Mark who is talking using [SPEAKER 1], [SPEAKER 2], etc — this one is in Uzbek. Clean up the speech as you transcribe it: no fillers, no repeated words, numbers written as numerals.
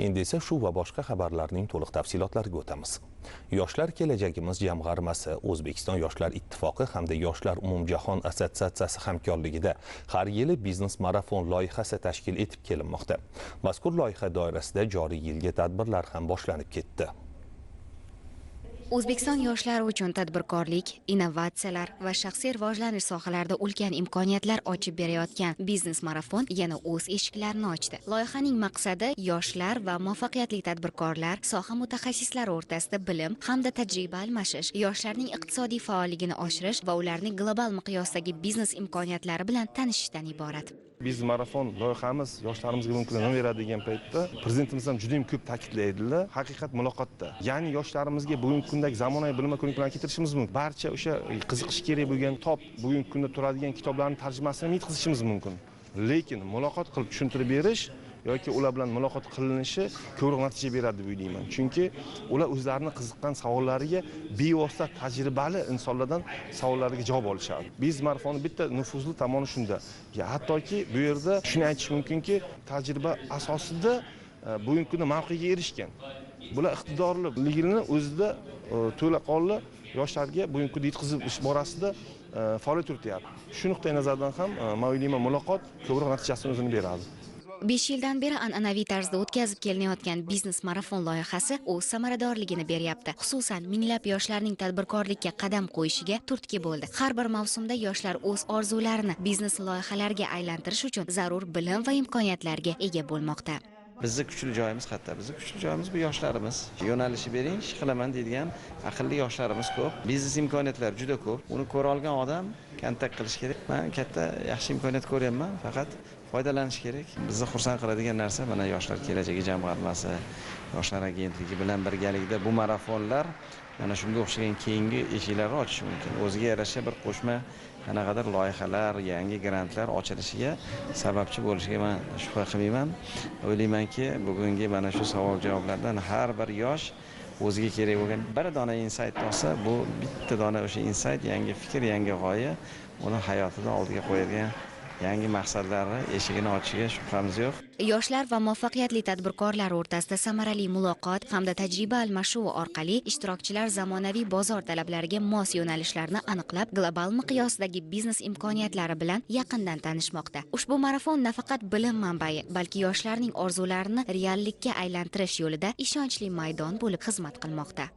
[SPEAKER 1] Endi esa shu va boshqa xabarlarning to'liq tafsilotlariga o'tamiz. Yoshlar kelajagimiz jamg'armasi, O'zbekiston Yoshlar ittifoqi hamda Yoshlar umumjahon assotsiatsiyasi hamkorligida har yili biznes marafon loyihasi tashkil etib kelinmoqda. Mazkur loyiha doirasida joriy yilgi tadbirlar ham boshlanib ketdi.
[SPEAKER 2] O'zbekiston yoshlari uchun tadbirkorlik, innovatsiyalar va shaxsiy rivojlanish sohalarida ulkan imkoniyatlar ochib berayotgan biznes marafon yana o'z eshiklarini ochdi. Loyihaning maqsadi yoshlar va muvaffaqiyatli tadbirkorlar, soha mutaxassislari o'rtasida bilim hamda tajriba almashish, yoshlarning iqtisodiy faolligini oshirish va ularning global miqyosdagi biznes imkoniyatlari bilan tanishishdan iborat.
[SPEAKER 3] Biz marafon loyihamiz yoshlarimizga imkoniyat beradi degan paytda prezidentimiz ham juda ko'p ta'kidlaydilar. Haqiqat muloqotda. Ya'ni yoshlarimizga bugungi kundagi zamonaviy bilim va ko'nikmalarni keltirishimiz mumkin. Barcha o'sha qiziqish kerak bo'lgan kitob, bugungi kunda turadigan kitoblarning tarjimasini yetkazishimiz mumkin. Lekin muloqot qilib tushuntirib berish yoki ular bilan muloqot qilinishi ko'proq natija beradi deb o'ylayman. Chunki ular o'zlarining qiziqqan savollariga bevosita tajribali insonlardan savollariga javob olishadi. Biz marafonni bitta nufuzli tomoni shunda. Hattoki bu yerda shuni aytish mumkinki, tajriba asosida bugungi kunda mavqega erishgan. Bular iqtidorliligini o'zida to'laqonli yoshlarga bugungi kunda yetkazish borasida faoliyat yurityapti. Shu nuqtai nazardan ham ma'lum muloqot ko'proq natijasini o'zini beradi.
[SPEAKER 2] 5 yildan beri an'anaviy tarzda o'tkazib kelinayotgan biznes marafon loyihasi o'z samaradorligini beryapti. Xususan, minglab yoshlarning tadbirkorlikka qadam qo'yishiga turtki bo'ldi. Har bir mavsumda yoshlar o'z orzularini biznes loyihalariga aylantirish uchun zarur bilim va imkoniyatlarga ega bo'lmoqda.
[SPEAKER 4] Bizning kuchli joyimiz qayerda? Bizning kuchli joyimiz bu yoshlarimiz. Yo'nalishi bering, ish qilaman deydigan aqlli yoshlarimiz ko'p. Biznes imkoniyatlari juda ko'p. Uni ko'ra olgan odam kontakt qilish kerak. Men katta yaxshi imkoniyat ko'ryapman, faqat foydalanish kerak. Bizni xursand qiladigan narsa mana Yoshlar kelajagi jamg'armasi, Yoshlar agentligi bilan birgalikda bu marafonlar mana shunga o'xshagan keyingi eshiklarni ochishi mumkin. O'ziga yarasha bir qo'shma qanaqadir loyihalar, yangi grantlar ochilishiga sababchi bo'lishiga men shubha qilmayman. O'ylaymanki, bugungi mana shu savol-javoblardan har bir yosh o'ziga kerak bo'lgan bir dona insight topsa, bu bitta dona o'sha insight, yangi fikr, yangi g'oya uni hayotida oldiga qo'yadigan yangi maqsadlarni eshigini ochishiga shubhamiz yo'q.
[SPEAKER 2] Yoshlar va muvaffaqiyatli tadbirkorlar o'rtasida samarali muloqot hamda tajriba almashuvi orqali ishtirokchilar zamonaviy bozor talablariga mos yo'nalishlarni aniqlab, global miqyosdagi biznes imkoniyatlari bilan yaqindan tanishmoqda. Ushbu marafon nafaqat bilim manbai, balki yoshlarning orzularini reallikka aylantirish yo'lida ishonchli maydon bo'lib xizmat qilmoqda.